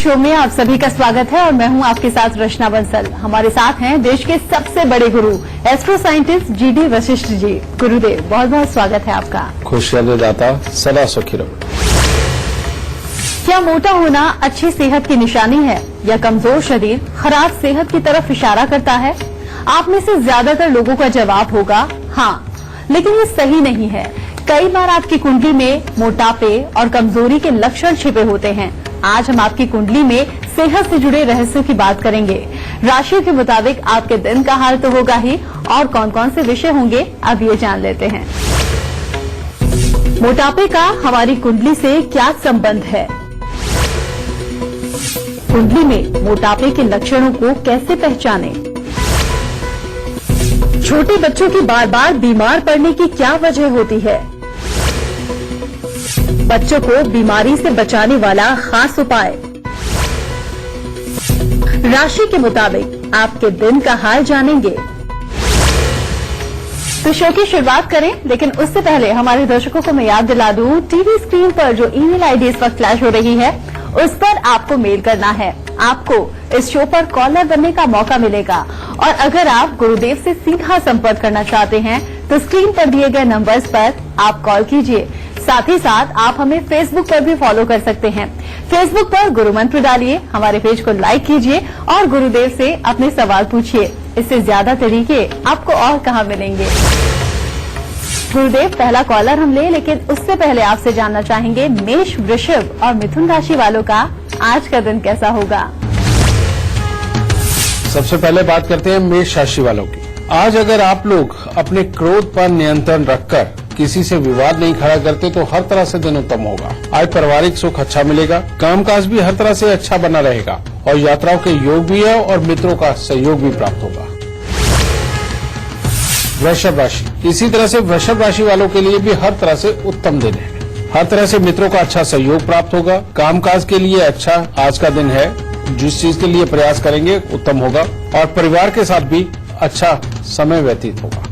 Show में आप सभी का स्वागत है और मैं हूं आपके साथ रचना बंसल। हमारे साथ हैं देश के सबसे बड़े गुरु astro scientist GD Vashishtha ji. गुरुदेव, बहुत बहुत स्वागत है आपका। खुशियां दाता, सदा सुखी रहो। क्या मोटा होना अच्छी सेहत की निशानी है या कमजोर शरीर खराब सेहत की तरफ इशारा करता है? आप में से ज्यादातर लोगों का जवाब होगा हाँ, लेकिन ये सही नहीं है। कई बार आपकी कुंडली में मोटापे और कमजोरी के लक्षण छिपे होते हैं। आज हम आपकी कुंडली में सेहत से जुड़े रहस्यों की बात करेंगे। राशि के मुताबिक आपके दिन का हाल तो होगा ही, और कौन कौन से विषय होंगे अब ये जान लेते हैं। मोटापे का हमारी कुंडली से क्या संबंध है? कुंडली में मोटापे के लक्षणों को कैसे पहचानें? छोटे बच्चों की बार बार बीमार पड़ने की क्या वजह होती है? बच्चों को बीमारी से बचाने वाला खास उपाय। राशि के मुताबिक आपके दिन का हाल जानेंगे। तो शो की शुरुआत करें, लेकिन उससे पहले हमारे दर्शकों को मैं याद दिला दूं, टीवी स्क्रीन पर जो ईमेल आईडी इस वक्त फ्लैश हो रही है उस पर आपको मेल करना है। आपको इस शो पर कॉलर बनने का मौका मिलेगा, और अगर आप गुरुदेव से सीधा संपर्क करना चाहते हैं तो स्क्रीन पर दिए गए नंबर्स पर आप कॉल कीजिए। साथ ही साथ आप हमें फेसबुक पर भी फॉलो कर सकते हैं। फेसबुक पर गुरु मंत्र डालिए, हमारे पेज को लाइक कीजिए और गुरुदेव से अपने सवाल पूछिए। इससे ज्यादा तरीके आपको और कहां मिलेंगे। गुरुदेव, पहला कॉलर हम ले, लेकिन उससे पहले आपसे जानना चाहेंगे मेष, वृषभ और मिथुन राशि वालों का आज का दिन कैसा होगा। सबसे पहले बात करते हैं मेष राशि वालों की। आज अगर आप लोग अपने क्रोध पर नियंत्रण रखकर किसी से विवाद नहीं खड़ा करते तो हर तरह से दिन उत्तम होगा। आज पारिवारिक सुख अच्छा मिलेगा, कामकाज भी हर तरह से अच्छा बना रहेगा और यात्राओं के योग भी है और मित्रों का सहयोग भी प्राप्त होगा। वृषभ राशि, इसी तरह से वृषभ राशि वालों के लिए भी हर तरह से उत्तम दिन है। हर तरह से मित्रों का अच्छा सहयोग प्राप्त होगा। कामकाज के लिए अच्छा आज का दिन है। जिस चीज के लिए प्रयास करेंगे उत्तम होगा और परिवार के साथ भी अच्छा समय व्यतीत होगा।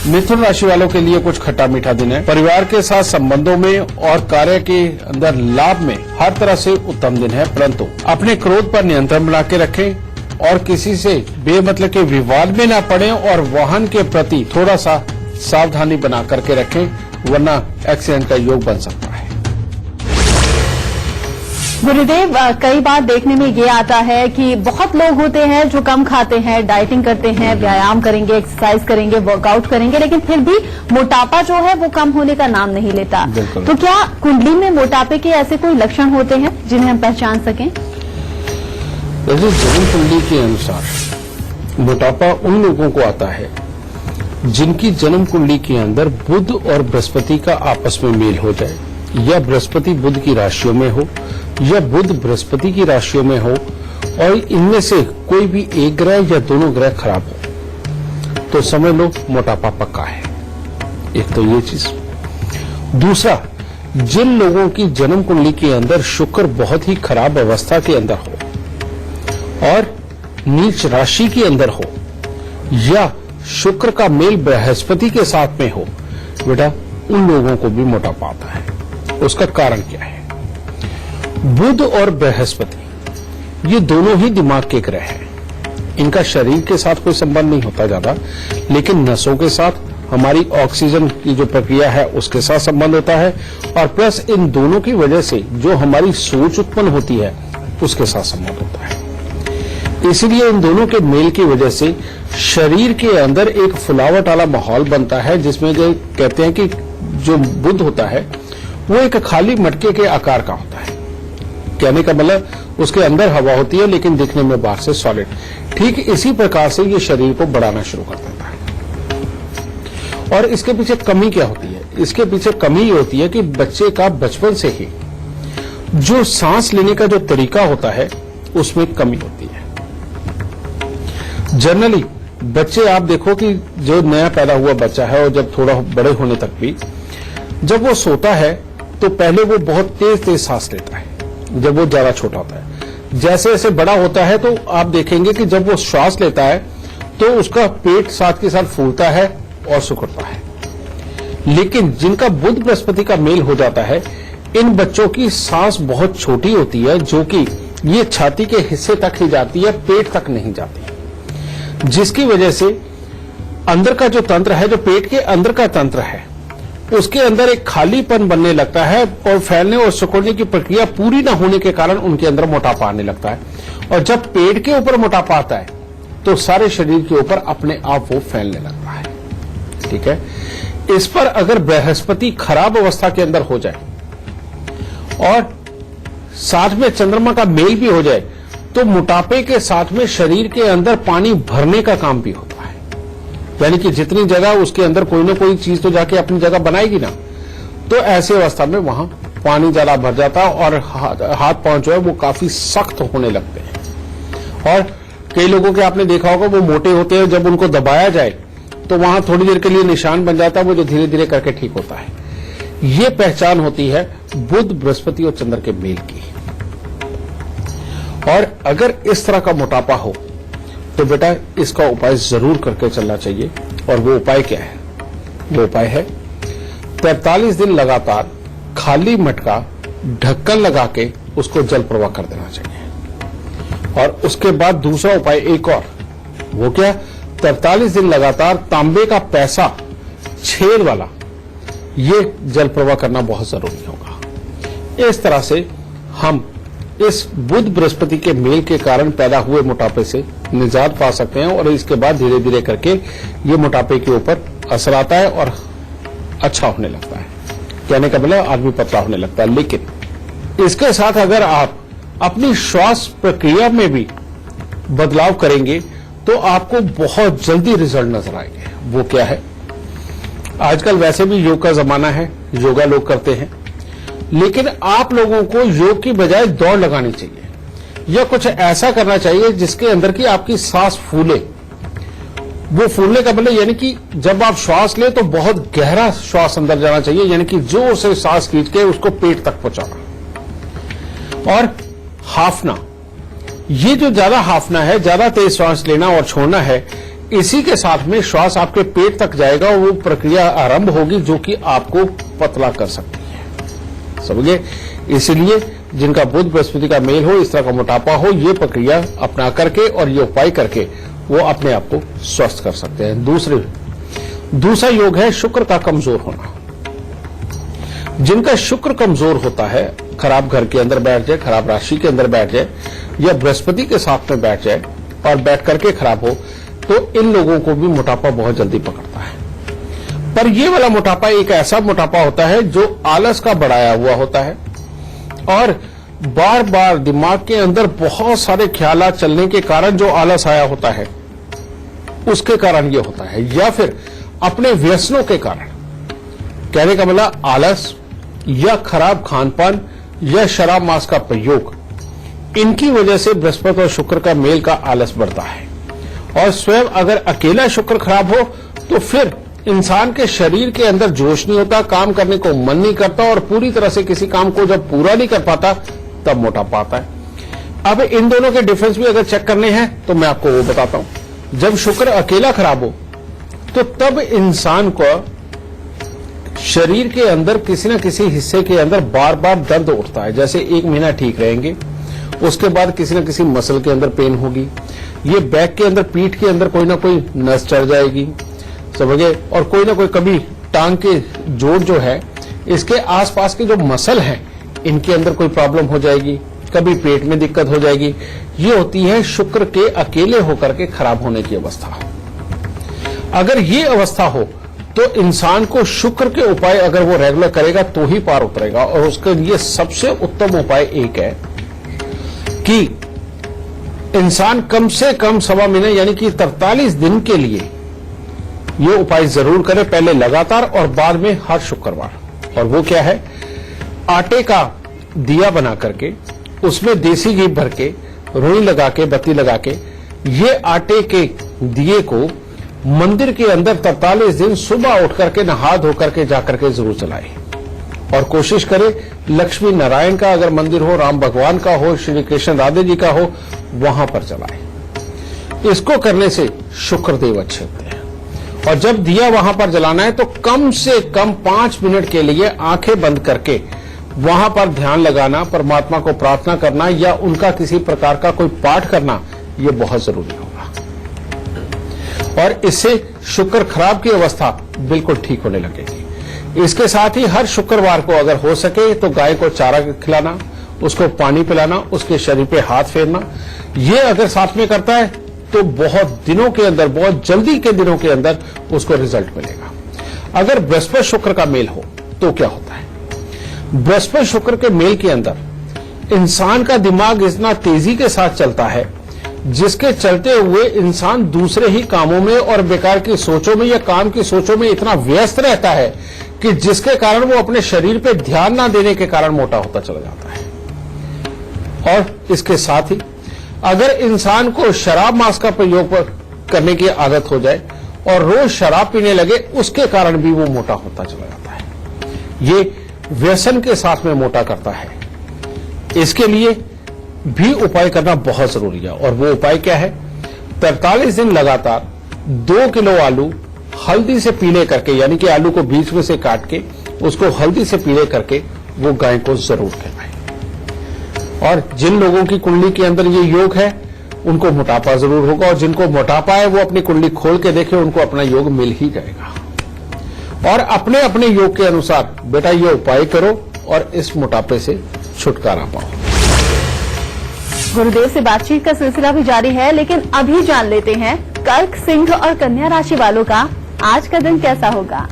मिथुन राशि वालों के लिए कुछ खट्टा मीठा दिन है। परिवार के साथ संबंधों में और कार्य के अंदर लाभ में हर तरह से उत्तम दिन है, परंतु अपने क्रोध पर नियंत्रण बना के रखें और किसी से बेमतलब के विवाद में न पड़े और वाहन के प्रति थोड़ा सा सावधानी बना करके रखें, वरना एक्सीडेंट का योग बन सकता है। गुरुदेव, कई बार देखने में ये आता है कि बहुत लोग होते हैं जो कम खाते हैं, डाइटिंग करते हैं, व्यायाम करेंगे, एक्सरसाइज करेंगे, वर्कआउट करेंगे, लेकिन फिर भी मोटापा जो है वो कम होने का नाम नहीं लेता। तो क्या कुंडली में मोटापे के ऐसे कोई लक्षण होते हैं जिन्हें हम पहचान सकें? वैसे जन्म कुंडली के अनुसार मोटापा उन लोगों को आता है जिनकी जन्म कुंडली के अंदर बुध और बृहस्पति का आपस में मेल हो जाए, या बृहस्पति बुध की राशियों में हो या बुध बृहस्पति की राशियों में हो, और इनमें से कोई भी एक ग्रह या दोनों ग्रह खराब हो, तो समझ लो मोटापा पक्का है। एक तो ये चीज। दूसरा, जिन लोगों की जन्म कुंडली के अंदर शुक्र बहुत ही खराब अवस्था के अंदर हो और नीच राशि के अंदर हो, या शुक्र का मेल बृहस्पति के साथ में हो, बेटा उन लोगों को भी मोटापा आता है। उसका कारण क्या है? बुध और बृहस्पति ये दोनों ही दिमाग के ग्रह हैं। इनका शरीर के साथ कोई संबंध नहीं होता ज्यादा, लेकिन नसों के साथ, हमारी ऑक्सीजन की जो प्रक्रिया है उसके साथ संबंध होता है, और प्लस इन दोनों की वजह से जो हमारी सोच उत्पन्न होती है उसके साथ संबंध होता है। इसलिए इन दोनों के मेल की वजह से शरीर के अंदर एक फुलावट वाला माहौल बनता है, जिसमें जो कहते हैं कि जो बुध होता है वो एक खाली मटके के आकार का होता है। कहने का मतलब उसके अंदर हवा होती है लेकिन दिखने में बाहर से सॉलिड। ठीक इसी प्रकार से ये शरीर को बढ़ाना शुरू कर देता है। और इसके पीछे कमी क्या होती है? इसके पीछे कमी ये होती है कि बच्चे का बचपन से ही जो सांस लेने का जो तरीका होता है उसमें कमी होती है। जनरली बच्चे, आप देखो कि जो नया पैदा हुआ बच्चा है और जब थोड़ा बड़े होने तक भी जब वो सोता है तो पहले वो बहुत तेज तेज सांस लेता है जब वो ज्यादा छोटा होता है। जैसे जैसे बड़ा होता है तो आप देखेंगे कि जब वो श्वास लेता है तो उसका पेट साथ के साथ फूलता है और सिकुड़ता है। लेकिन जिनका बुध बृहस्पति का मेल हो जाता है, इन बच्चों की सांस बहुत छोटी होती है, जो कि ये छाती के हिस्से तक ही जाती है, पेट तक नहीं जाती, जिसकी वजह से अंदर का जो तंत्र है, जो पेट के अंदर का तंत्र है, उसके अंदर एक खालीपन बनने लगता है और फैलने और सिकुड़ने की प्रक्रिया पूरी न होने के कारण उनके अंदर मोटापा आने लगता है। और जब पेट के ऊपर मोटापा आता है तो सारे शरीर के ऊपर अपने आप वो फैलने लगता है। ठीक है, इस पर अगर बृहस्पति खराब अवस्था के अंदर हो जाए और साथ में चंद्रमा का मेल भी हो जाए तो मोटापे के साथ में शरीर के अंदर पानी भरने का काम भी होता है। यानी कि जितनी जगह उसके अंदर कोई ना कोई चीज तो जाके अपनी जगह बनाएगी ना, तो ऐसी अवस्था में वहां पानी ज्यादा भर जाता है और हाथ पांव जो है वो काफी सख्त होने लगते हैं। और कई लोगों के आपने देखा होगा वो मोटे होते हैं, जब उनको दबाया जाए तो वहां थोड़ी देर के लिए निशान बन जाता है, वो जो धीरे धीरे करके ठीक होता है। ये पहचान होती है बुध, बृहस्पति और चंद्र के मेल की। और अगर इस तरह का मोटापा हो तो बेटा इसका उपाय जरूर करके चलना चाहिए। और वो उपाय क्या है? वो उपाय है 43 दिन लगातार खाली मटका ढक्कन लगा के उसको जल प्रवाह कर देना चाहिए। और उसके बाद दूसरा उपाय एक और, वो क्या? 43 दिन लगातार तांबे का पैसा छेद वाला ये जल प्रवाह करना बहुत जरूरी होगा। इस तरह से हम इस बुध बृहस्पति के मेल के कारण पैदा हुए मोटापे से निजात पा सकते हैं। और इसके बाद धीरे धीरे करके ये मोटापे के ऊपर असर आता है और अच्छा होने लगता है। कहने का मतलब आदमी पतला होने लगता है। लेकिन इसके साथ अगर आप अपनी श्वास प्रक्रिया में भी बदलाव करेंगे तो आपको बहुत जल्दी रिजल्ट नजर आएंगे। वो क्या है? आजकल वैसे भी योग का जमाना है, योगा लोग करते हैं, लेकिन आप लोगों को योग की बजाय दौड़ लगानी चाहिए या कुछ ऐसा करना चाहिए जिसके अंदर की आपकी सांस फूले। वो फूलने का मतलब यानी कि जब आप श्वास ले तो बहुत गहरा श्वास अंदर जाना चाहिए, यानी कि जोर से सांस खींच के उसको पेट तक पहुंचाना। और हाफना, ये जो ज्यादा हाफना है, ज्यादा तेज श्वास लेना और छोड़ना है, इसी के साथ में श्वास आपके पेट तक जाएगा और वो प्रक्रिया आरंभ होगी जो कि आपको पतला कर सकती है। समझे? इसलिए जिनका बुध बृहस्पति का मेल हो, इस तरह का मोटापा हो, ये प्रक्रिया अपना करके और ये उपाय करके वो अपने आप को स्वस्थ कर सकते हैं। दूसरा योग है शुक्र का कमजोर होना। जिनका शुक्र कमजोर होता है, खराब घर के अंदर बैठ जाए, खराब राशि के अंदर बैठ जाए या बृहस्पति के साथ में बैठ जाए और बैठ करके खराब हो, तो इन लोगों को भी मोटापा बहुत जल्दी पकड़ता है। पर ये वाला मोटापा एक ऐसा मोटापा होता है जो आलस का बढ़ाया हुआ होता है और बार बार दिमाग के अंदर बहुत सारे ख्यालात चलने के कारण जो आलस आया होता है उसके कारण ये होता है, या फिर अपने व्यसनों के कारण। कहने का मतलब आलस या खराब खानपान या शराब मांस का प्रयोग, इनकी वजह से बृहस्पति और शुक्र का मेल का आलस बढ़ता है। और स्वयं अगर अकेला शुक्र खराब हो तो फिर इंसान के शरीर के अंदर जोश नहीं होता, काम करने को मन नहीं करता और पूरी तरह से किसी काम को जब पूरा नहीं कर पाता तब मोटापा आता है। अब इन दोनों के डिफरेंस भी अगर चेक करने हैं तो मैं आपको वो बताता हूं। जब शुक्र अकेला खराब हो तो तब इंसान को शरीर के अंदर किसी न किसी हिस्से के अंदर बार बार दर्द उठता है। जैसे 1 महीना ठीक रहेंगे, उसके बाद किसी न किसी मसल के अंदर पेन होगी, ये बैक के अंदर, पीठ के अंदर कोई ना कोई नस चढ़ जाएगी, समझे? और कोई ना कोई कभी टांग के जोड़ जो है, इसके आसपास के जो मसल हैं, इनके अंदर कोई प्रॉब्लम हो जाएगी, कभी पेट में दिक्कत हो जाएगी। ये होती है शुक्र के अकेले होकर के खराब होने की अवस्था। अगर ये अवस्था हो तो इंसान को शुक्र के उपाय अगर वो रेगुलर करेगा तो ही पार उतरेगा। और उसके लिए सबसे उत्तम उपाय एक है कि इंसान कम से कम 1.25 महीने यानी कि 43 दिन के लिए ये उपाय जरूर करे, पहले लगातार और बाद में हर शुक्रवार। और वो क्या है? आटे का दिया बना करके उसमें देसी घी भर के, रुई लगा के, बत्ती लगा के, ये आटे के दिए को मंदिर के अंदर 43 दिन सुबह उठ करके नहा धो करके जाकर के जरूर जलाए। और कोशिश करें लक्ष्मी नारायण का अगर मंदिर हो, राम भगवान का हो, श्री कृष्ण राधे जी का हो, वहां पर जलाए। इसको करने से शुक्रदेव अच्छे होते हैं। और जब दिया वहां पर जलाना है तो कम से कम 5 मिनट के लिए आंखें बंद करके वहां पर ध्यान लगाना, परमात्मा को प्रार्थना करना या उनका किसी प्रकार का कोई पाठ करना, यह बहुत जरूरी होगा। और इससे शुक्र खराब की अवस्था बिल्कुल ठीक होने लगेगी। इसके साथ ही हर शुक्रवार को अगर हो सके तो गाय को चारा खिलाना, उसको पानी पिलाना, उसके शरीर पे हाथ फेरना, ये अगर साथ में करता है तो बहुत दिनों के अंदर, बहुत जल्दी के दिनों के अंदर उसको रिजल्ट मिलेगा। अगर बृहस्पति शुक्र का मेल हो तो क्या होता है? बृहस्पति शुक्र के मेल के अंदर इंसान का दिमाग इतना तेजी के साथ चलता है जिसके चलते हुए इंसान दूसरे ही कामों में और बेकार की सोचों में या काम की सोचों में इतना व्यस्त रहता है कि जिसके कारण वो अपने शरीर पे ध्यान ना देने के कारण मोटा होता चला जाता है। और इसके साथ ही अगर इंसान को शराब मांस का प्रयोग करने की आदत हो जाए और रोज शराब पीने लगे, उसके कारण भी वो मोटा होता चला जाता है। ये व्यसन के साथ में मोटा करता है। इसके लिए भी उपाय करना बहुत जरूरी है। और वो उपाय क्या है? 43 दिन लगातार 2 किलो आलू हल्दी से पीले करके, यानी कि आलू को बीच में से काट के उसको हल्दी से पीले करके वो गाय को जरूर खिलाएं। और जिन लोगों की कुंडली के अंदर ये योग है उनको मोटापा जरूर होगा, और जिनको मोटापा है वो अपनी कुंडली खोल के देखें, उनको अपना योग मिल ही जाएगा। और अपने अपने योग के अनुसार बेटा ये उपाय करो और इस मोटापे से छुटकारा पाओ। गुरुदेव से बातचीत का सिलसिला भी जारी है, लेकिन अभी जान लेते हैं कर्क, सिंह और कन्या राशि वालों का आज का दिन कैसा होगा।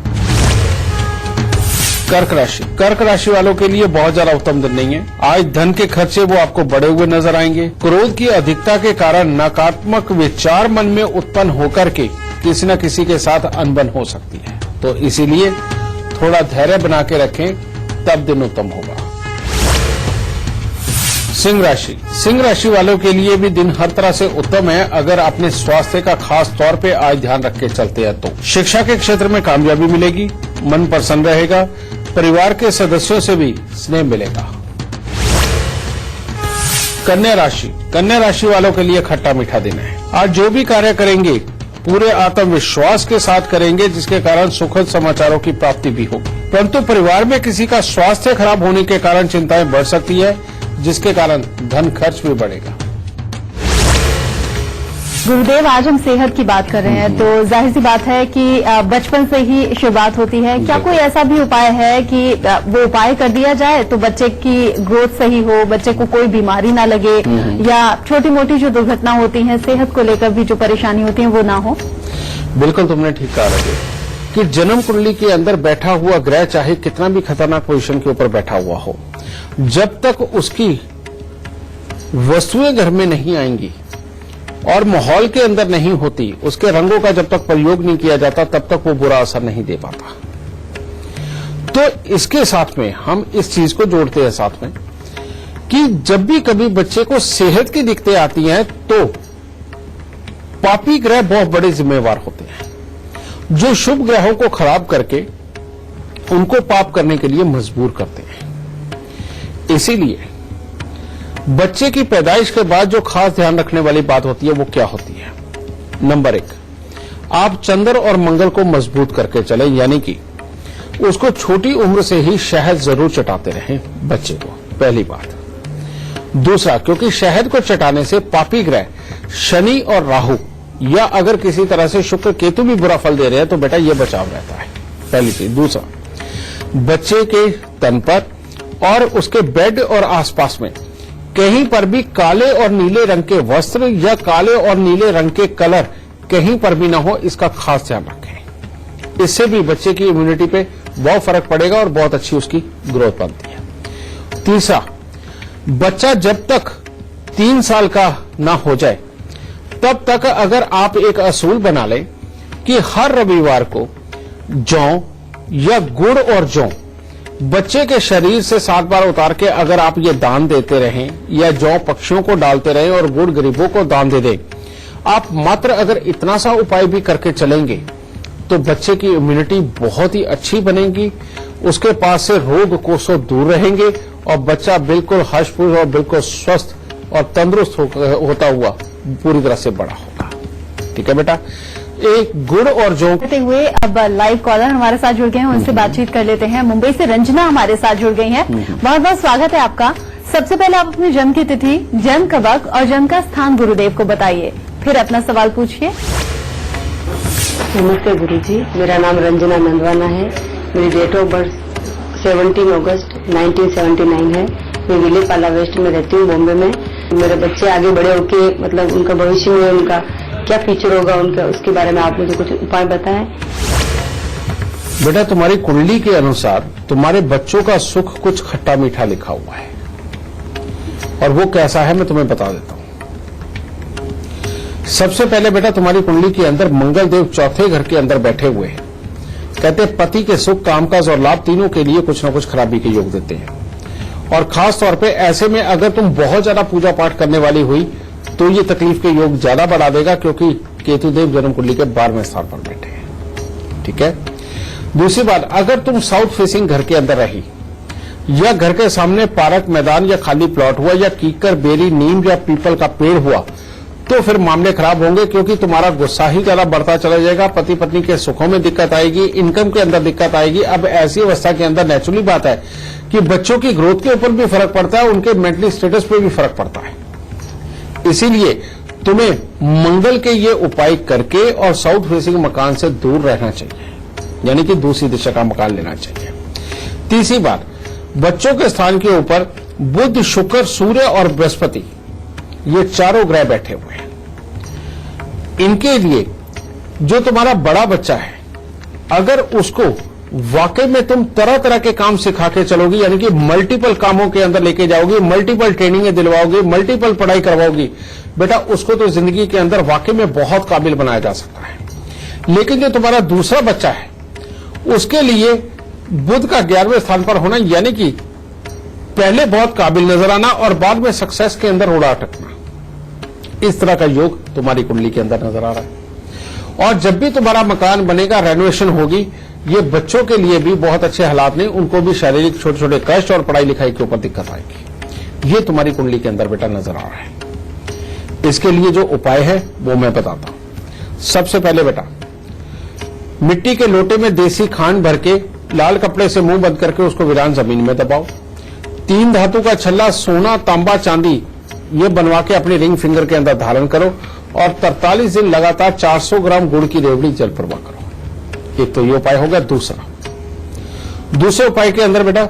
कर्क राशि वालों के लिए बहुत ज्यादा उत्तम दिन नहीं है। आज धन के खर्चे वो आपको बढ़े हुए नजर आएंगे। क्रोध की अधिकता के कारण नकारात्मक विचार मन में उत्पन्न होकर के किसी न किसी के साथ अनबन हो सकती है, तो इसीलिए थोड़ा धैर्य बना के रखें, तब दिन उत्तम होगा। सिंह राशि वालों के लिए भी दिन हर तरह से उत्तम है अगर अपने स्वास्थ्य का खास तौर पे आज ध्यान रख के चलते हैं तो। शिक्षा के क्षेत्र में कामयाबी मिलेगी, मन प्रसन्न रहेगा, परिवार के सदस्यों से भी स्नेह मिलेगा। कन्या राशि वालों के लिए खट्टा मीठा दिन है। आज जो भी कार्य करेंगे पूरे आत्मविश्वास के साथ करेंगे, जिसके कारण सुखद समाचारों की प्राप्ति भी होगी। परंतु परिवार में किसी का स्वास्थ्य खराब होने के कारण चिंताएं बढ़ सकती है, जिसके कारण धन खर्च भी बढ़ेगा। गुरुदेव, आज हम सेहत की बात कर रहे हैं, तो जाहिर सी बात है कि बचपन से ही शुरुआत होती है। क्या कोई ऐसा भी उपाय है कि वो उपाय कर दिया जाए तो बच्चे की ग्रोथ सही हो, बच्चे को कोई बीमारी ना लगे, या छोटी मोटी जो दुर्घटना होती है सेहत को लेकर भी जो परेशानी होती है वो ना हो? बिल्कुल तुमने ठीक कहा रहे कि जन्म कुंडली के अंदर बैठा हुआ ग्रह चाहे कितना भी खतरनाक पोजीशन के ऊपर बैठा हुआ हो, जब तक उसकी वस्तुएं घर में नहीं आएंगी और माहौल के अंदर नहीं होती, उसके रंगों का जब तक प्रयोग नहीं किया जाता, तब तक वो बुरा असर नहीं दे पाता। तो इसके साथ में हम इस चीज को जोड़ते हैं साथ में कि जब भी कभी बच्चे को सेहत की दिक्कतें आती हैं तो पापी ग्रह बहुत बड़े जिम्मेवार होते हैं, जो शुभ ग्रहों को खराब करके उनको पाप करने के लिए मजबूर करते हैं। इसीलिए बच्चे की पैदाइश के बाद जो खास ध्यान रखने वाली बात होती है वो क्या होती है? नंबर 1, आप चंद्र और मंगल को मजबूत करके चले, यानी कि उसको छोटी उम्र से ही शहद जरूर चटाते रहें बच्चे को, पहली बात। दूसरा, क्योंकि शहद को चटाने से पापी ग्रह शनि और राहु या अगर किसी तरह से शुक्र केतु भी बुरा फल दे रहे हैं तो बेटा ये बचाव रहता है, पहली चीज। दूसरा, बच्चे के तन पर और उसके बेड और आसपास में कहीं पर भी काले और नीले रंग के वस्त्र या काले और नीले रंग के कलर कहीं पर भी ना हो, इसका खास ध्यान रखें। इससे भी बच्चे की इम्यूनिटी पे बहुत फर्क पड़ेगा और बहुत अच्छी उसकी ग्रोथ बनती है। तीसरा, बच्चा जब तक 3 साल का ना हो जाए तब तक अगर आप एक असूल बना लें कि हर रविवार को जौ या गुड़ और जौ बच्चे के शरीर से 7 बार उतार के अगर आप ये दान देते रहें, या जौ पक्षियों को डालते रहें और गुड़ गरीबों को दान दे दें, आप मात्र अगर इतना सा उपाय भी करके चलेंगे तो बच्चे की इम्यूनिटी बहुत ही अच्छी बनेगी, उसके पास से रोग कोसों दूर रहेंगे और बच्चा बिल्कुल हर्षपूर्ण और बिल्कुल स्वस्थ और तंदुरुस्त होता हुआ पूरी तरह से बड़ा होगा। ठीक है बेटा, एक गुड़ और जौ करते हुए अब लाइव कॉलर हमारे साथ जुड़ गए हैं, उनसे बातचीत कर लेते हैं। मुंबई से रंजना हमारे साथ जुड़ गई हैं। बहुत बहुत स्वागत है आपका। सबसे पहले आप अपने जन्म की तिथि, जन्म का वक्त और जन्म का स्थान गुरुदेव को बताइए, फिर अपना सवाल पूछिए। नमस्ते गुरुजी, मेरा नाम रंजना नंदवाना है। मेरी डेट ऑफ बर्थ 17 अगस्त 1979 है। मैं विलेपाला वेस्ट में रहती हूँ, बॉम्बे में। मेरे बच्चे आगे बड़े होके मतलब उनका भविष्य में उनका क्या फ्यूचर होगा उनका, उसके बारे में आप मुझे कुछ उपाय बताएं। बेटा, तुम्हारी कुंडली के अनुसार तुम्हारे बच्चों का सुख कुछ खट्टा मीठा लिखा हुआ है, और वो कैसा है मैं तुम्हें बता देता हूं। सबसे पहले बेटा, तुम्हारी कुंडली के अंदर मंगल देव चौथे घर के अंदर बैठे हुए हैं। कहते हैं पति के सुख, कामकाज और लाभ तीनों के लिए कुछ न कुछ खराबी के योग देते हैं। और खास तौर पे ऐसे में अगर तुम बहुत ज्यादा पूजा पाठ करने वाली हुई तो ये तकलीफ के योग ज्यादा बढ़ा देगा, क्योंकि केतुदेव जन्म कुंडली के 12वें स्थान पर बैठे हैं। ठीक है। दूसरी बात, अगर तुम साउथ फेसिंग घर के अंदर रही, या घर के सामने पार्क, मैदान या खाली प्लॉट हुआ, या कीकर, बेरी, नीम या पीपल का पेड़ हुआ, तो फिर मामले खराब होंगे, क्योंकि तुम्हारा गुस्सा ही ज्यादा बढ़ता चला जाएगा। पति पत्नी के सुखों में दिक्कत आएगी, इनकम के अंदर दिक्कत आएगी। अब ऐसी अवस्था के अंदर नेचुरली बात है कि बच्चों की ग्रोथ के ऊपर भी फर्क पड़ता है, उनके मेंटली स्टेटस पे भी फर्क पड़ता है। इसीलिए तुम्हें मंगल के ये उपाय करके और साउथ फेसिंग मकान से दूर रहना चाहिए, यानी कि दूसरी दिशा का मकान लेना चाहिए। तीसरी बात, बच्चों के स्थान के ऊपर बुध, शुक्र, सूर्य और बृहस्पति, ये चारों ग्रह बैठे हुए हैं। इनके लिए जो तुम्हारा बड़ा बच्चा है, अगर उसको वाकई में तुम तरह तरह के काम सिखा के चलोगी, यानी कि मल्टीपल कामों के अंदर लेके जाओगी, मल्टीपल ट्रेनिंगें दिलवाओगी, मल्टीपल पढ़ाई करवाओगी, बेटा उसको तो जिंदगी के अंदर वाकई में बहुत काबिल बनाया जा सकता है। लेकिन जो तुम्हारा दूसरा बच्चा है, उसके लिए बुध का 11वें स्थान पर होना, यानी कि पहले बहुत काबिल नजर आना और बाद में सक्सेस के अंदर उड़ा अटकना, इस तरह का योग तुम्हारी कुंडली के अंदर नजर आ रहा है। और जब भी तुम्हारा मकान बनेगा, रेनोवेशन होगी, ये बच्चों के लिए भी बहुत अच्छे हालात नहीं, उनको भी शारीरिक छोटे छोटे कष्ट और पढ़ाई लिखाई के ऊपर दिक्कत आएगी। ये तुम्हारी कुंडली के अंदर बेटा नजर आ रहा है। इसके लिए जो उपाय है वो मैं बताता हूं। सबसे पहले बेटा, मिट्टी के लोटे में देसी खांड भर के लाल कपड़े से मुंह बंद करके उसको वीरान जमीन में दबाओ। 3 धातु का छल्ला, सोना, तांबा, चांदी, ये बनवा के अपनी रिंग फिंगर के अंदर धारण करो और 43 दिन लगातार 400 ग्राम गुड़ की रेवड़ी जल प्रवाह करो। एक तो ये उपाय होगा। दूसरे उपाय के अंदर बेटा,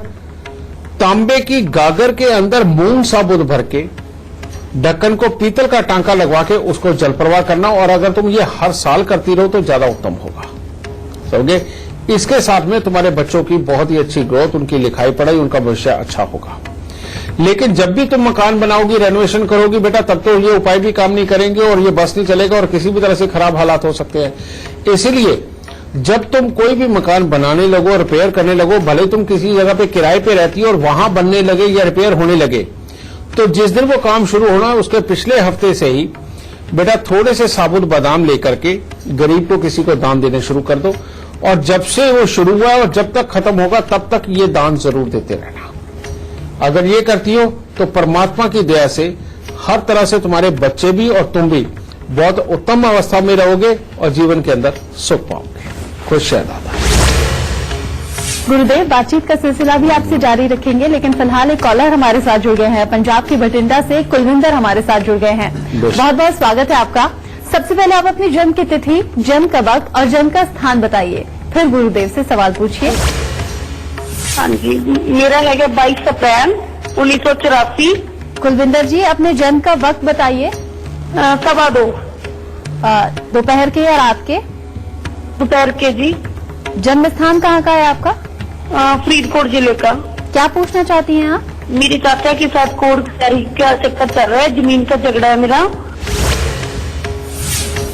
तांबे की गागर के अंदर मूंग साबुत भर के ढक्कन को पीतल का टांका लगवा के उसको जल प्रवाह करना, और अगर तुम ये हर साल करती रहो तो ज्यादा उत्तम होगा। समझे? इसके साथ में तुम्हारे बच्चों की बहुत ही अच्छी ग्रोथ, उनकी लिखाई पढ़ाई, उनका भविष्य अच्छा होगा। लेकिन जब भी तुम मकान बनाओगी, रेनोवेशन करोगी बेटा, तब तो ये उपाय भी काम नहीं करेंगे और ये बस नहीं चलेगा और किसी भी तरह से खराब हालात हो सकते हैं। इसीलिए जब तुम कोई भी मकान बनाने लगो, रिपेयर करने लगो, भले तुम किसी जगह पे किराए पे रहती हो और वहां बनने लगे या रिपेयर होने लगे, तो जिस दिन वो काम शुरू होना है उसके पिछले हफ्ते से ही बेटा थोड़े से साबुत बादाम लेकर के गरीब को किसी को दान देने शुरू कर दो, और जब से वो शुरू हुआ और जब तक खत्म होगा तब तक ये दान जरूर देते रहना। अगर ये करती हो तो परमात्मा की दया से हर तरह से तुम्हारे बच्चे भी और तुम भी बहुत उत्तम अवस्था में रहोगे और जीवन के अंदर सुख पाओगे। खुश है दादा। गुरुदेव, बातचीत का सिलसिला भी आपसे जारी रखेंगे, लेकिन फिलहाल एक कॉलर हमारे साथ जुड़ गए हैं। पंजाब की बठिंडा से कुलविंदर हमारे साथ जुड़ गए हैं। बहुत बहुत स्वागत है आपका। सबसे पहले आप अपनी जन्म की तिथि, जन्म का वक्त और जन्म का स्थान बताइए, फिर गुरुदेव से सवाल पूछिए। हाँ जी, मेरा है 22 अप्रैल 1984। कुलविंदर जी, अपने जन्म का वक्त बताइए। 2:15 दोपहर के या रात के? दोपहर के जी। जन्म स्थान कहाँ का है आपका? फरीदकोट जिले का। क्या पूछना चाहती हैं आप? मेरी चाचा के साथ कोर्ट का चक्कर चल रहा है, जमीन का झगड़ा है मेरा।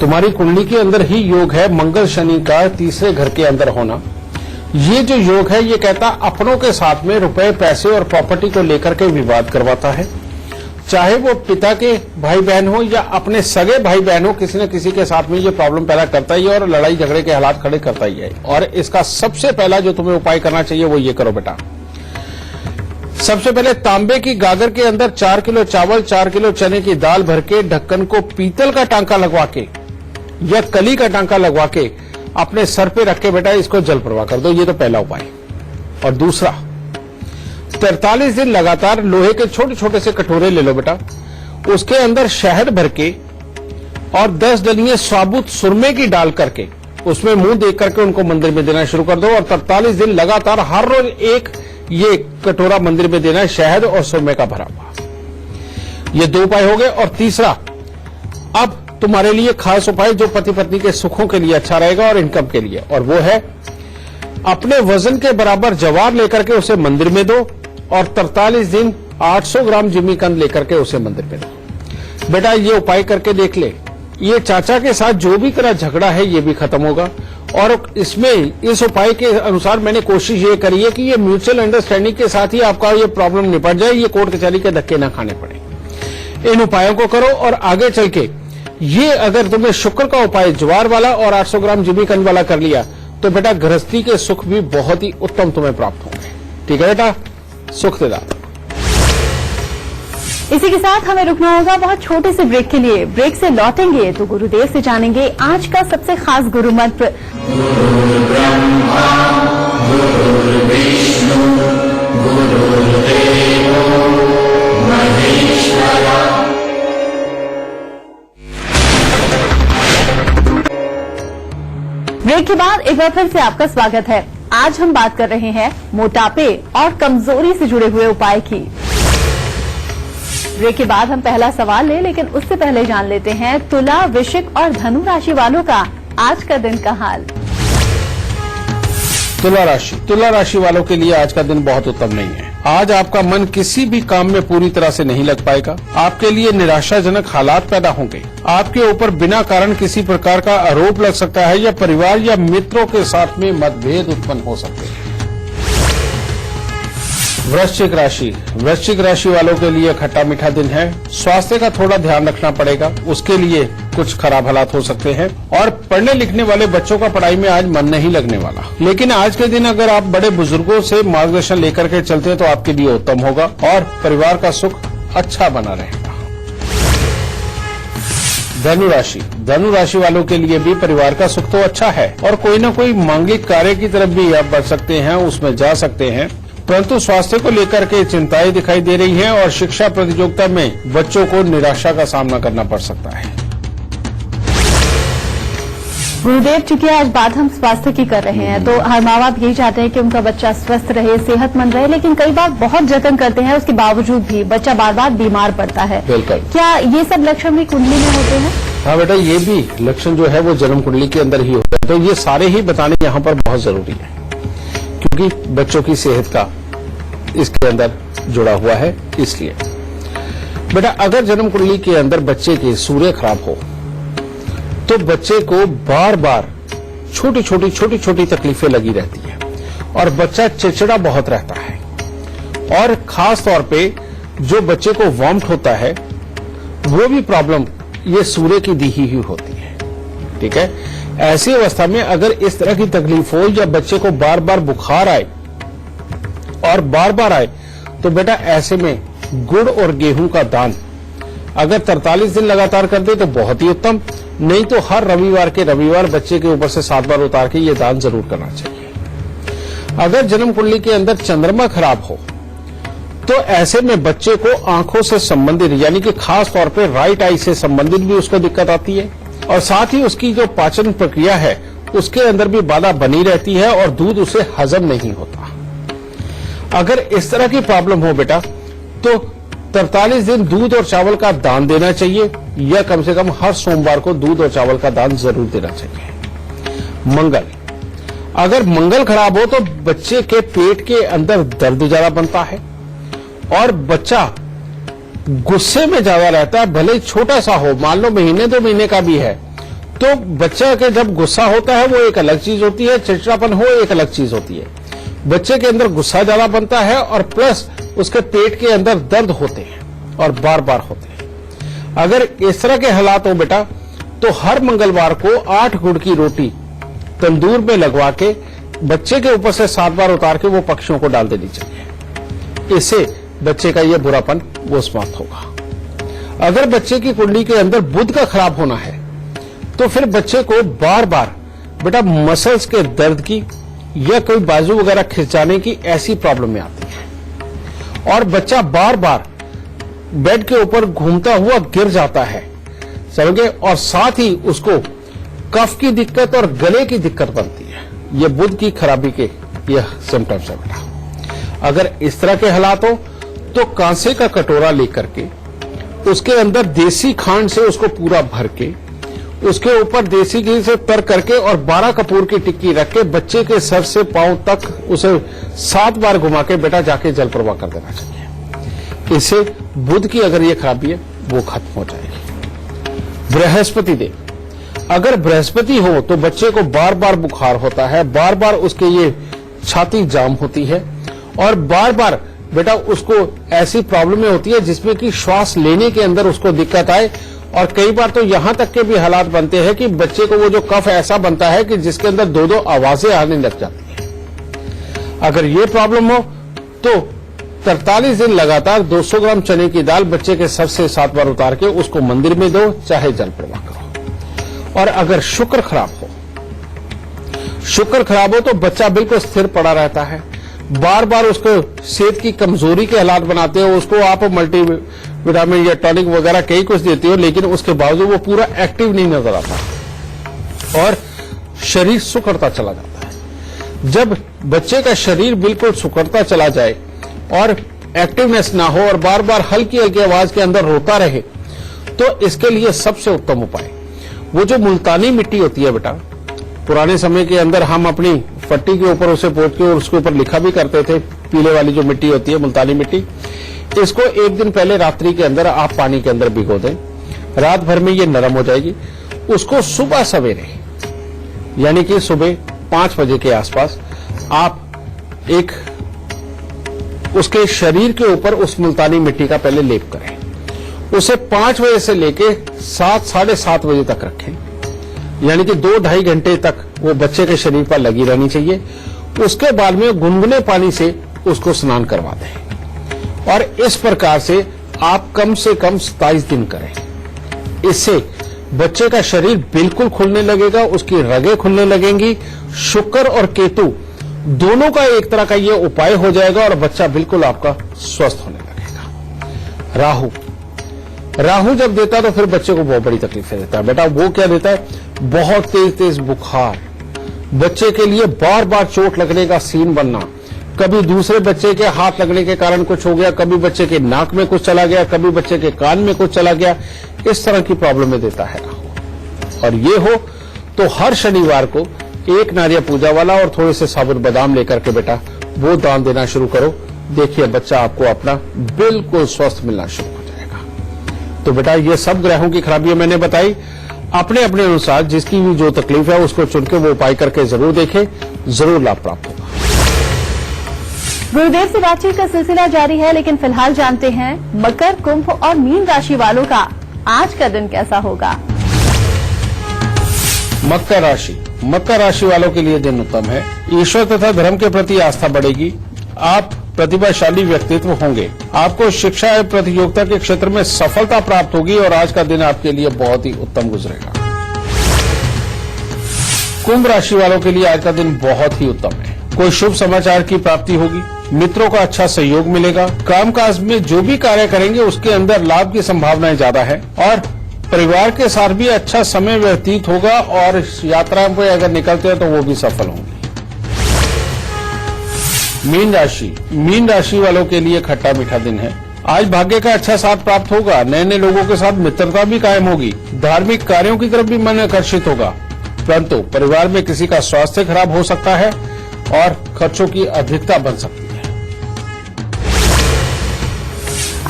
तुम्हारी कुंडली के अंदर ही योग है मंगल शनि का तीसरे घर के अंदर होना। ये जो योग है ये कहता अपनों के साथ में रुपए, पैसे और प्रॉपर्टी को लेकर के विवाद करवाता है। चाहे वो पिता के भाई बहन हो या अपने सगे भाई बहन हो, किसी न किसी के साथ में ये प्रॉब्लम पैदा करता ही है और लड़ाई झगड़े के हालात खड़े करता ही है। और इसका सबसे पहला जो तुम्हें उपाय करना चाहिए वो ये करो बेटा। सबसे पहले तांबे की गागर के अंदर 4 किलो चावल, 4 किलो चने की दाल भर के ढक्कन को पीतल का टांका लगवा के या कली का टांका लगवा के अपने सर पे रख के बेटा इसको जल प्रवाह कर दो। ये तो पहला उपाय। और दूसरा, 43 दिन लगातार लोहे के छोटे छोटे से कटोरे ले लो बेटा, उसके अंदर शहद भर के और 10 डलियां साबुत सुरमे की डाल करके उसमें मुंह देख करके उनको मंदिर में देना शुरू कर दो। और 43 दिन लगातार हर रोज एक ये कटोरा मंदिर में देना है, शहद और सुरमे का भरा हुआ। ये 2 उपाय हो गए। और तीसरा, अब तुम्हारे लिए खास उपाय जो पति पत्नी के सुखों के लिए अच्छा रहेगा और इनकम के लिए, और वो है अपने वजन के बराबर जवार लेकर के उसे मंदिर में दो और 43 दिन 800 ग्राम जिमीकंद लेकर के उसे मंदिर में दो। बेटा ये उपाय करके देख ले, ये चाचा के साथ जो भी तेरा झगड़ा है ये भी खत्म होगा। और इसमें इस उपाय के अनुसार मैंने कोशिश ये करी है कि ये म्यूचुअल अंडरस्टैंडिंग के साथ ही आपका ये प्रॉब्लम निपट जाए, ये कोर्ट कचहरी के धक्के ना खाने पड़े। इन उपायों को करो और आगे चल के ये अगर तुमने शुक्र का उपाय ज्वार वाला और 800 ग्राम जिमीकंद वाला कर लिया तो बेटा गृहस्थी के सुख भी बहुत ही उत्तम तुम्हें प्राप्त होंगे। ठीक है बेटा, सुख दे दाता। इसी के साथ हमें रुकना होगा बहुत छोटे से ब्रेक के लिए। ब्रेक से लौटेंगे तो गुरुदेव से जानेंगे आज का सबसे खास गुरु मंत्र। ब्रेक के बाद एक बार फिर से आपका स्वागत है। आज हम बात कर रहे हैं मोटापे और कमजोरी से जुड़े हुए उपाय की। ब्रेक के बाद हम पहला सवाल लेकिन उससे पहले जान लेते हैं तुला, वृश्चिक और धनु राशि वालों का आज का दिन का हाल। तुला राशि वालों के लिए आज का दिन बहुत उत्तम नहीं है। आज आपका मन किसी भी काम में पूरी तरह से नहीं लग पाएगा। आपके लिए निराशाजनक हालात पैदा होंगे। आपके ऊपर बिना कारण किसी प्रकार का आरोप लग सकता है या परिवार या मित्रों के साथ में मतभेद उत्पन्न हो सकते हैं। वृश्चिक राशि वालों के लिए खट्टा मीठा दिन है। स्वास्थ्य का थोड़ा ध्यान रखना पड़ेगा, उसके लिए कुछ खराब हालात हो सकते हैं। और पढ़ने लिखने वाले बच्चों का पढ़ाई में आज मन नहीं लगने वाला। लेकिन आज के दिन अगर आप बड़े बुजुर्गों से मार्गदर्शन लेकर के चलते हैं तो आपके लिए उत्तम होगा और परिवार का सुख अच्छा बना रहेगा। धनु राशि वालों के लिए भी परिवार का सुख तो अच्छा है और कोई न कोई मांगिक कार्य की तरफ भी आप बढ़ सकते हैं, उसमें जा सकते हैं। परंतु स्वास्थ्य को लेकर के चिंताएं दिखाई दे रही हैं और शिक्षा प्रतियोगिता में बच्चों को निराशा का सामना करना पड़ सकता है। गुरुदेव, चूंकि आज बात हम स्वास्थ्य की कर रहे हैं तो हर माँ बाप यही चाहते हैं कि उनका बच्चा स्वस्थ रहे, सेहतमंद रहे, लेकिन कई बार बहुत जतन करते हैं, उसके बावजूद भी बच्चा बार बार बीमार पड़ता है। बिल्कुल। क्या ये सब लक्षण भी कुंडली में होते हैं? हाँ बेटा, ये भी लक्षण जो है वो जन्म कुंडली के अंदर ही होता है। तो ये सारे ही बताने यहाँ पर बहुत जरूरी है क्योंकि बच्चों की सेहत का इसके अंदर जुड़ा हुआ है। इसलिए बेटा अगर जन्म कुंडली के अंदर बच्चे के सूर्य खराब हो तो बच्चे को बार बार छोटी छोटी तकलीफें लगी रहती है और बच्चा चिड़चिड़ा बहुत रहता है। और खास तौर पे जो बच्चे को वॉमिट होता है वो भी प्रॉब्लम ये सूर्य की दी ही होती है। ठीक है, ऐसी अवस्था में अगर इस तरह की तकलीफ हो या बच्चे को बार बार बुखार आए और बार बार आए तो बेटा ऐसे में गुड़ और गेहूं का दान अगर 43 दिन लगातार कर दे तो बहुत ही उत्तम, नहीं तो हर रविवार बच्चे के ऊपर से 7 बार उतार के ये दान जरूर करना चाहिए। अगर जन्म कुंडली के अंदर चंद्रमा खराब हो तो ऐसे में बच्चे को आंखों से संबंधित यानी कि खास तौर पे राइट आई से संबंधित भी उसको दिक्कत आती है और साथ ही उसकी जो पाचन प्रक्रिया है उसके अंदर भी बाधा बनी रहती है और दूध उसे हजम नहीं होता। अगर इस तरह की प्रॉब्लम हो बेटा तो 43 दिन दूध और चावल का दान देना चाहिए या कम से कम हर सोमवार को दूध और चावल का दान जरूर देना चाहिए। अगर मंगल खराब हो तो बच्चे के पेट के अंदर दर्द ज्यादा बनता है और बच्चा गुस्से में ज्यादा रहता है, भले ही छोटा सा हो, मान लो महीने 2 महीने का भी है, तो बच्चा के जब गुस्सा होता है वो एक अलग चीज होती है, चिड़चिड़ापन हो एक अलग चीज होती है। बच्चे के अंदर गुस्सा ज्यादा बनता है और प्लस उसके पेट के अंदर दर्द होते हैं और बार बार होते हैं। अगर इस तरह के हालात हो बेटा तो हर मंगलवार को 8 गुड़ की रोटी तंदूर में लगवा के बच्चे के ऊपर से 7 बार उतार के वो पक्षियों को डाल देनी चाहिए। इससे बच्चे का ये बुरापन वो समाप्त होगा। अगर बच्चे की कुंडली के अंदर बुध का खराब होना है तो फिर बच्चे को बार बार बेटा मसल्स के दर्द की या कोई बाजू वगैरह खिंचाने की ऐसी प्रॉब्लम में आती है और बच्चा बार बार बेड के ऊपर घूमता हुआ गिर जाता है, समझे, और साथ ही उसको कफ की दिक्कत और गले की दिक्कत बनती है। ये बुध की खराबी के यह सिम्टम्स है बेटा। अगर इस तरह के हालात हो तो कांसे का कटोरा लेकर के उसके अंदर देसी खांड से उसको पूरा भर के उसके ऊपर देसी घी से तर करके और 12 कपूर की टिक्की रख के बच्चे के सर से पांव तक उसे 7 बार घुमा के बेटा जाके जल प्रवाह कर देना चाहिए। इससे बुध की अगर ये खराबी है वो खत्म हो जाएगी। बृहस्पति देव, अगर बृहस्पति हो तो बच्चे को बार बार बुखार होता है, बार बार उसके ये छाती जाम होती है और बार बार बेटा उसको ऐसी प्रॉब्लमें होती है जिसमें कि श्वास लेने के अंदर उसको दिक्कत आए और कई बार तो यहां तक के भी हालात बनते हैं कि बच्चे को वो जो कफ ऐसा बनता है कि जिसके अंदर 2-2 आवाजें आने लग जाती हैं। अगर ये प्रॉब्लम हो तो 43 दिन लगातार 200 ग्राम चने की दाल बच्चे के सर से 7 बार उतार के उसको मंदिर में दो, चाहे जल प्रवाह करो। और अगर शुक्र खराब हो तो बच्चा बिल्कुल स्थिर पड़ा रहता है, बार बार उसको सेहत की कमजोरी के हालात बनाते हो, उसको आप मल्टी विटामिन या टॉनिक वगैरह कई कुछ देते हो लेकिन उसके बावजूद वो पूरा एक्टिव नहीं नजर आता और शरीर सुकड़ता चला जाता है। जब बच्चे का शरीर बिल्कुल सुकड़ता चला जाए और एक्टिवनेस ना हो और बार बार हल्की हल्की आवाज के अंदर रोता रहे तो इसके लिए सबसे उत्तम उपाय वो जो मुल्तानी मिट्टी होती है बेटा, पुराने समय के अंदर हम अपनी फट्टी के ऊपर उसे पोत के और उसके ऊपर लिखा भी करते थे, पीले वाली जो मिट्टी होती है मुल्तानी मिट्टी, इसको एक दिन पहले रात्रि के अंदर आप पानी के अंदर भिगो दें, रात भर में ये नरम हो जाएगी। उसको सुबह सवेरे यानी कि सुबह 5 बजे के आसपास आप एक उसके शरीर के ऊपर उस मुल्तानी मिट्टी का पहले लेप करें, उसे 5 बजे से लेके 7 साढ़े 7 बजे तक रखें, यानी कि 2-2.5 घंटे तक वो बच्चे के शरीर पर लगी रहनी चाहिए। उसके बाद में गुनगुने पानी से उसको स्नान करवा दें और इस प्रकार से आप कम से कम 27 दिन करें। इससे बच्चे का शरीर बिल्कुल खुलने लगेगा, उसकी रगें खुलने लगेंगी, शुक्र और केतु दोनों का एक तरह का ये उपाय हो जाएगा और बच्चा बिल्कुल आपका स्वस्थ होने लगेगा। राहु जब देता है तो फिर बच्चे को बहुत बड़ी तकलीफें देता है बेटा। वो क्या देता है, बहुत तेज तेज बुखार, बच्चे के लिए बार बार चोट लगने का सीन बनना, कभी दूसरे बच्चे के हाथ लगने के कारण कुछ हो गया, कभी बच्चे के नाक में कुछ चला गया, कभी बच्चे के कान में कुछ चला गया, इस तरह की प्रॉब्लम देता है राहु। और ये हो तो हर शनिवार को एक नारियल पूजा वाला और थोड़े से साबुत बादाम लेकर के बेटा वो दान देना शुरू करो। देखिए बच्चा आपको अपना बिल्कुल स्वस्थ मिलना शुरू हो जाएगा। तो बेटा ये सब ग्रहों की खराबियां मैंने बताई, अपने अपने अनुसार जिसकी भी जो तकलीफ है उसको चुन के वो उपाय करके जरूर देखें, जरूर लाभ प्राप्त होगा। गुरुदेव से बातचीत का सिलसिला जारी है, लेकिन फिलहाल जानते हैं मकर, कुंभ और मीन राशि वालों का आज का दिन कैसा होगा। मकर राशि वालों के लिए दिन उत्तम है। ईश्वर तथा धर्म के प्रति आस्था बढ़ेगी। आप प्रतिभाशाली व्यक्तित्व होंगे। आपको शिक्षा एवं प्रतियोगिता के क्षेत्र में सफलता प्राप्त होगी और आज का दिन आपके लिए बहुत ही उत्तम गुजरेगा। कुंभ राशि वालों के लिए आज का दिन बहुत ही उत्तम है। कोई शुभ समाचार की प्राप्ति होगी, मित्रों का अच्छा सहयोग मिलेगा, कामकाज में जो भी कार्य करेंगे उसके अंदर लाभ की संभावनाएं ज्यादा है और परिवार के साथ भी अच्छा समय व्यतीत होगा और यात्राओं पर अगर निकलते हैं तो वो भी सफल होंगी। मीन राशि वालों के लिए खट्टा मीठा दिन है। आज भाग्य का अच्छा साथ प्राप्त होगा, नए नए लोगों के साथ मित्रता भी कायम होगी, धार्मिक कार्यों की तरफ भी मन आकर्षित होगा, परंतु परिवार में किसी का स्वास्थ्य खराब हो सकता है और खर्चों की अधिकता बन सकती है।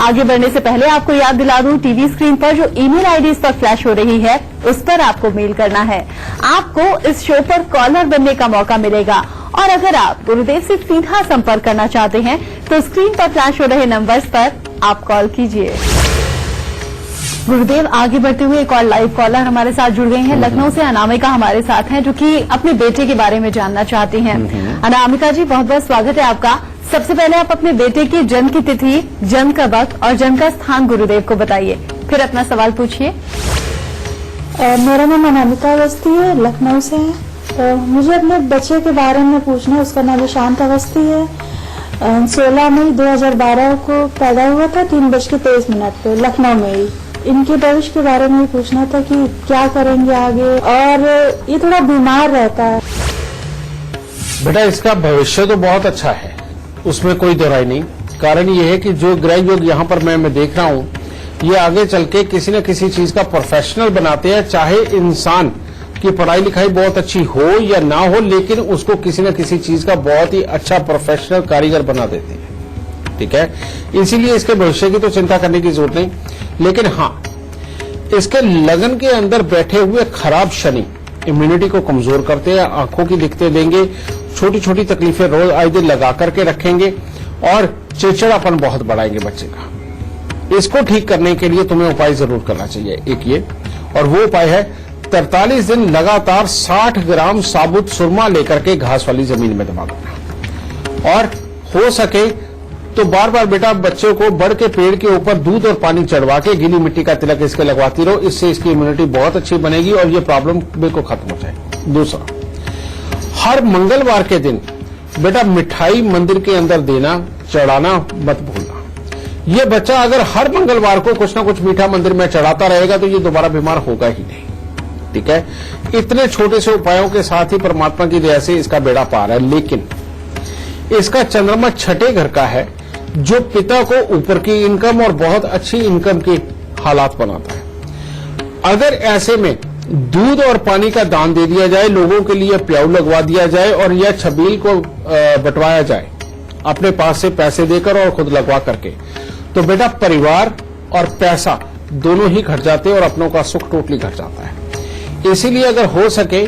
आगे बढ़ने से पहले आपको याद दिला दूं, टीवी स्क्रीन पर जो ईमेल आईडी इस पर फ्लैश हो रही है उस पर आपको मेल करना है। आपको इस शो पर कॉलर बनने का मौका मिलेगा और अगर आप गुरुदेव से सीधा संपर्क करना चाहते हैं तो स्क्रीन पर फ्लैश हो रहे नंबर्स पर आप कॉल कीजिए। गुरुदेव, आगे बढ़ते हुए एक और लाइव कॉलर हमारे साथ जुड़ गए हैं। लखनऊ से अनामिका हमारे साथ हैं जो कि अपने बेटे के बारे में जानना चाहती हैं। अनामिका जी, बहुत बहुत स्वागत है आपका। सबसे पहले आप अपने बेटे की जन्म की तिथि, जन्म का वक्त और जन्म का स्थान गुरुदेव को बताइए, फिर अपना सवाल पूछिए। मेरा नाम अनामिका अवस्थी है, लखनऊ से है। मुझे अपने बच्चे के बारे में पूछना है। उसका नाम शांत अवस्थी है। 16 मई 2012 को पैदा हुआ था 3:23 पे लखनऊ में ही। इनके भविष्य के बारे में पूछना था कि क्या करेंगे आगे, और ये थोड़ा बीमार रहता है। बेटा इसका भविष्य तो बहुत अच्छा है, उसमें कोई दो राय नहीं। कारण ये है कि जो ग्रह योग यहाँ पर मैं देख रहा हूँ, ये आगे चल के किसी न किसी चीज का प्रोफेशनल बनाते हैं। चाहे इंसान की पढ़ाई लिखाई बहुत अच्छी हो या ना हो, लेकिन उसको किसी न किसी चीज का बहुत ही अच्छा प्रोफेशनल कारीगर बना देते हैं। ठीक है, इसीलिए इसके भविष्य की तो चिंता करने की जरूरत नहीं। लेकिन हाँ, इसके लगन के अंदर बैठे हुए खराब शनि इम्यूनिटी को कमजोर करते हैं, आंखों की दिक्कतें देंगे, छोटी छोटी तकलीफें रोज आए दिन लगा करके रखेंगे और चिड़चिड़ापन बहुत बढ़ाएंगे बच्चे का। इसको ठीक करने के लिए तुम्हें उपाय जरूर करना चाहिए। एक ये, और वो उपाय है 43 दिन लगातार 60 ग्राम साबुत सुरमा लेकर के घास वाली जमीन में दबा देना। और हो सके तो बार बार बेटा बच्चों को बड़ के पेड़ के ऊपर दूध और पानी चढ़वा के गीली मिट्टी का तिलक इसके लगवाती रहो। इससे इसकी इम्यूनिटी बहुत अच्छी बनेगी और ये प्रॉब्लम बिल्कुल खत्म हो जाएगी। दूसरा, हर मंगलवार के दिन बेटा मिठाई मंदिर के अंदर देना, चढ़ाना मत भूलना। ये बच्चा अगर हर मंगलवार को कुछ ना कुछ मीठा मंदिर में चढ़ाता रहेगा तो ये दोबारा बीमार होगा ही नहीं। ठीक है, इतने छोटे से उपायों के साथ ही परमात्मा की दया से इसका बेड़ा पार है। लेकिन इसका चंद्रमा छठे घर का है, जो पिता को ऊपर की इनकम और बहुत अच्छी इनकम के हालात बनाता है। अगर ऐसे में दूध और पानी का दान दे दिया जाए, लोगों के लिए प्याऊ लगवा दिया जाए और यह छबील को बंटवाया जाए अपने पास से पैसे देकर और खुद लगवा करके, तो बेटा परिवार और पैसा दोनों ही घट जाते हैं और अपनों का सुख टोटली घट जाता है। इसीलिए अगर हो सके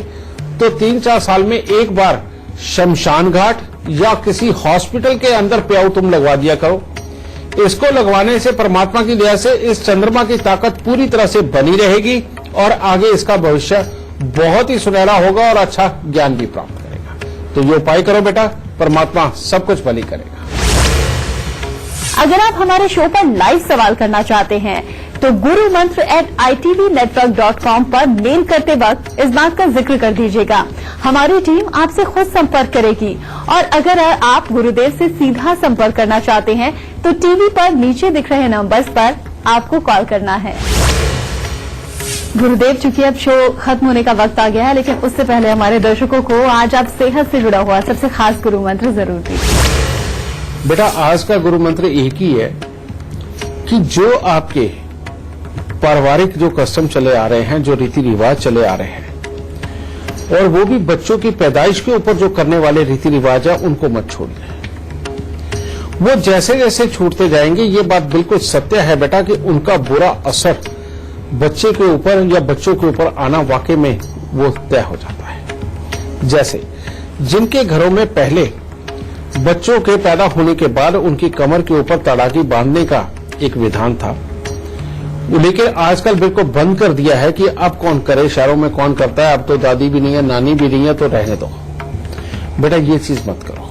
तो 3-4 साल में एक बार शमशान घाट या किसी हॉस्पिटल के अंदर प्याऊ तुम लगवा दिया करो। इसको लगवाने से परमात्मा की दया से इस चंद्रमा की ताकत पूरी तरह से बनी रहेगी और आगे इसका भविष्य बहुत ही सुनहरा होगा और अच्छा ज्ञान भी प्राप्त करेगा। तो ये उपाय करो बेटा, परमात्मा सब कुछ भली करेगा। अगर आप हमारे शो पर लाइव सवाल करना चाहते हैं तो gurumantra@itvnetwork.com पर मेल करते वक्त इस बात का जिक्र कर दीजिएगा। हमारी टीम आपसे खुद संपर्क करेगी। और अगर आप गुरुदेव से सीधा संपर्क करना चाहते हैं तो टीवी पर नीचे दिख रहे नंबर्स पर आपको कॉल करना है। गुरुदेव, चूंकि अब शो खत्म होने का वक्त आ गया है, लेकिन उससे पहले हमारे दर्शकों को आज आप सेहत से जुड़ा हुआ सबसे खास गुरु मंत्र जरूर दीजिए। बेटा आज का गुरु मंत्र एक ही है कि जो आपके पारिवारिक जो कस्टम चले आ रहे हैं, जो रीति रिवाज चले आ रहे हैं, और वो भी बच्चों की पैदाइश के ऊपर जो करने वाले रीति रिवाज है, उनको मत छोड़िए। वो जैसे जैसे छूटते जाएंगे, ये बात बिल्कुल सत्य है बेटा कि उनका बुरा असर बच्चे के ऊपर या बच्चों के ऊपर आना वाकई में वो तय हो जाता है। जैसे जिनके घरों में पहले बच्चों के पैदा होने के बाद उनकी कमर के ऊपर तड़ागी बांधने का एक विधान था, लेकिन आजकल बिल्कुल बंद कर दिया है कि अब कौन करे, शहरों में कौन करता है, अब तो दादी भी नहीं है, नानी भी नहीं है, तो रहने दो। बेटा ये चीज मत करो।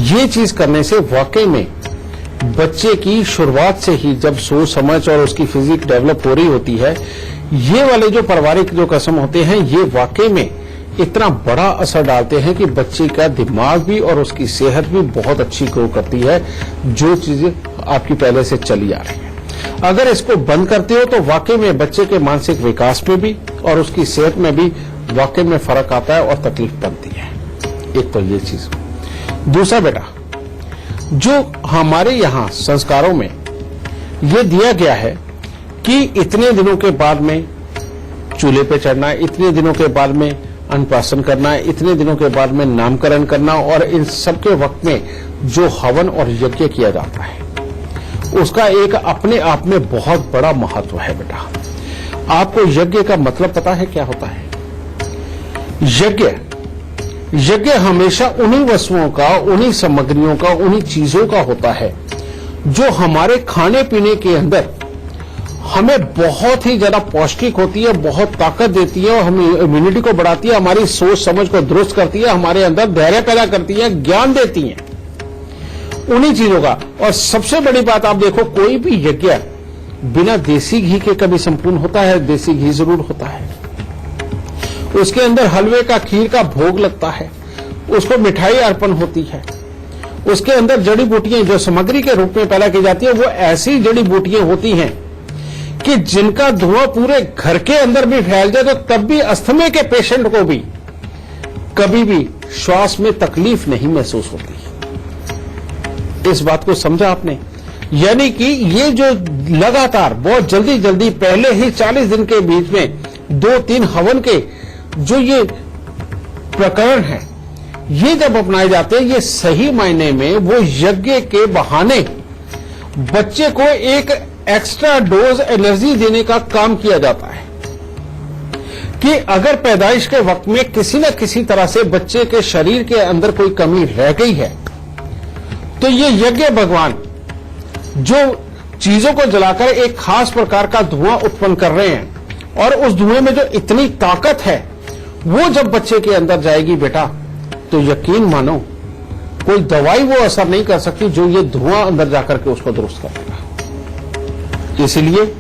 ये चीज करने से वाकई में बच्चे की शुरुआत से ही जब सोच समझ और उसकी फिजिक डेवलप हो रही होती है, ये वाले जो पारिवारिक जो कसम होते हैं, ये वाकई में इतना बड़ा असर डालते हैं कि बच्चे का दिमाग भी और उसकी सेहत भी बहुत अच्छी ग्रो करती है, जो चीजें आपकी पहले से चली आ रही है। अगर इसको बंद करते हो तो वाकई में बच्चे के मानसिक विकास में भी और उसकी सेहत में भी वाकई में फर्क आता है और तकलीफ बनती है। एक तो ये चीज। दूसरा बेटा, जो हमारे यहाँ संस्कारों में ये दिया गया है कि इतने दिनों के बाद में चूल्हे पे चढ़ना है, इतने दिनों के बाद में अन्नप्राशन करना है, इतने दिनों के बाद में नामकरण करना, और इन सबके वक्त में जो हवन और यज्ञ किया जाता है उसका एक अपने आप में बहुत बड़ा महत्व है बेटा। आपको यज्ञ का मतलब पता है क्या होता है? यज्ञ हमेशा उन्हीं वस्तुओं का, उन्हीं सामग्रियों का, उन्हीं चीजों का होता है जो हमारे खाने पीने के अंदर हमें बहुत ही ज्यादा पौष्टिक होती है, बहुत ताकत देती है और हमें इम्यूनिटी को बढ़ाती है, हमारी सोच समझ को दुरुस्त करती है, हमारे अंदर धैर्य पैदा करती है, ज्ञान देती है, उन्हीं चीजों का। और सबसे बड़ी बात आप देखो, कोई भी यज्ञ बिना देसी घी के कभी संपूर्ण होता है? देसी घी जरूर होता है। उसके अंदर हलवे का, खीर का भोग लगता है, उसको मिठाई अर्पण होती है। उसके अंदर जड़ी बूटियां जो सामग्री के रूप में पैदा की जाती है, वो ऐसी जड़ी बूटियां होती हैं कि जिनका धुआं पूरे घर के अंदर भी फैल जाए तो तब भी अस्थमा के पेशेंट को भी कभी भी श्वास में तकलीफ नहीं महसूस होती। इस बात को समझा आपने? यानी कि ये जो लगातार बहुत जल्दी जल्दी पहले ही 40 दिन के बीच में 2-3 हवन के जो ये प्रकरण है, ये जब अपनाए जाते हैं, ये सही मायने में वो यज्ञ के बहाने बच्चे को एक एक्स्ट्रा डोज एनर्जी देने का काम किया जाता है कि अगर पैदाइश के वक्त में किसी न किसी तरह से बच्चे के शरीर के अंदर कोई कमी रह गई है, तो ये यज्ञ भगवान जो चीजों को जलाकर एक खास प्रकार का धुआं उत्पन्न कर रहे हैं, और उस धुएं में जो इतनी ताकत है, वो जब बच्चे के अंदर जाएगी बेटा, तो यकीन मानो कोई दवाई वो असर नहीं कर सकती जो ये धुआं अंदर जाकर के उसको दुरुस्त करेगा। इसलिए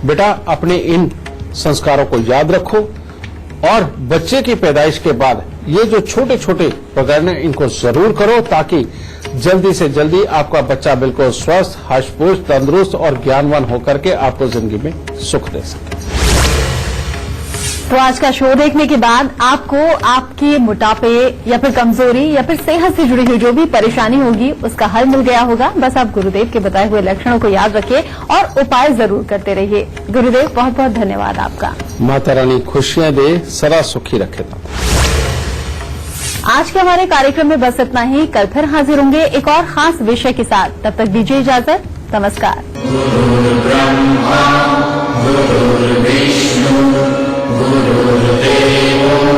बेटा अपने इन संस्कारों को याद रखो और बच्चे की पैदाइश के बाद ये जो छोटे छोटे प्रकरण हैं, इनको जरूर करो ताकि जल्दी से जल्दी आपका बच्चा बिल्कुल स्वस्थ, हष्ट-पुष्ट, तंदुरुस्त और ज्ञानवान होकर के आपको जिंदगी में सुख दे सके। तो आज का शो देखने के बाद आपको आपके मोटापे या फिर कमजोरी या फिर सेहत से जुड़ी हुई जो भी परेशानी होगी उसका हल मिल गया होगा। बस आप गुरुदेव के बताए हुए लक्षणों को याद रखिए और उपाय जरूर करते रहिए। गुरुदेव बहुत बहुत धन्यवाद आपका। माता रानी खुशियां दे, सदा सुखी रखे। आज के हमारे कार्यक्रम में बस इतना ही। कल फिर हाजिर होंगे एक और खास विषय के साथ। तब तक दीजिए इजाजत। नमस्कार। गुरुर्ब्रह्मा गुरुर्विष्णु गुरुर्देवो